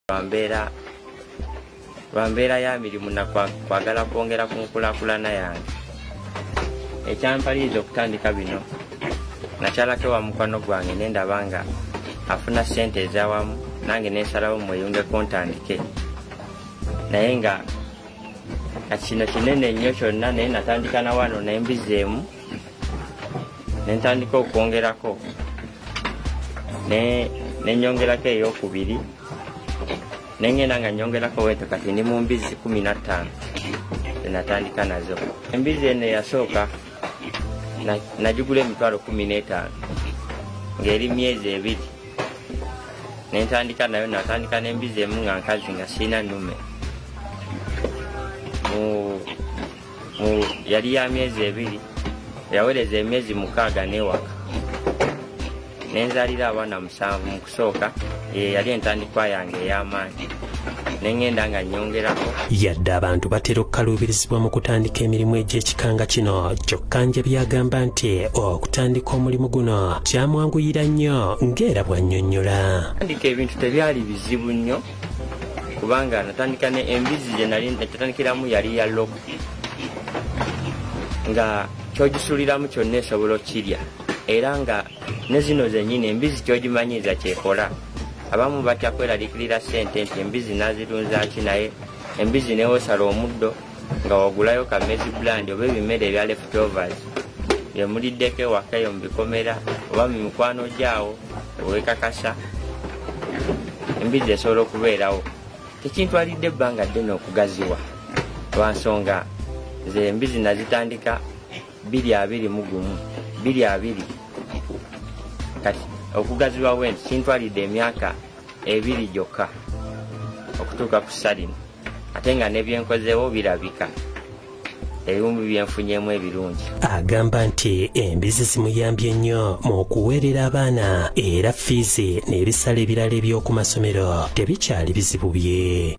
Bambeera ya mirimu na kwagala kwongera ku nkulakulana yange. Ekyampaliriza okutandika bino, nakyalako wa mukwano gwange nendaba nga afuna ssente ez'awamu, nange nensalawo mweyungeko ntandike. Naye nga kino kinene nnyo kyonna, naye natandika na wano n'embizi emu, nentandika okwongerako, nenyongerako ey'okubiri, nengenda nga nyongerako weeto kati ndi mu mbizi 15 zenatandika nazo. Embizi eno eyasooka najigula emitwalo 15 ng'eri myezi 2. Nentandika nayo, natandika n'embizi emu nga nkazi nga sirina nnume. Yali ya myezi 2, yawereza emyezi 6 n'ewaka. Nenzalira abaana 7 mu kusooka, yali entandikwa yange ey'amaanyi. Nengenda nga nyongerako. Yadde abantu batera okukaluubirizibwa mu kutandika emirimu egy'ekikanga kino, kyokka nje byagamba nti okutandika omulimu guno kyamwanguyira nnyo ng'era bw'annyonnyola. Tandika ebintu tebyali bizibu nnyo, kubanga natandika ne embizi gye nali natandikiramu yali ya loko, nga kyogisuliramu kyonna esobola okirya, era nga ne zino zennyini embizi kyogimanyiiza kyekola. Abamu batya kweraliikirira ssente nti embizi nazirunzaaki, naye embizi newosala omuddo nga wagulayo kamezi brand oba ebimere ebya leftovers byemuliddeko ewaka eyo mu bikomera oba mu mikwano gyawo owekakasa, embizi esobola okubeerawo. Tekintwalidde ebbanga ddene okugaziwa, lwa nsonga nze embizi nazitandika 2021 kati okugaziwa wenti kintwalidde emyaka 2 gyokka okutuuka ku salino, ate nga nebyenkozeewo birabika, ebimu byenfunyemu ebirungi. Agamba nti embizi zimuyambye nnyo mu kuweerera abaana, era fiizi n'ebisale ebirala eby'oku masomero tebikyali bizibu bye.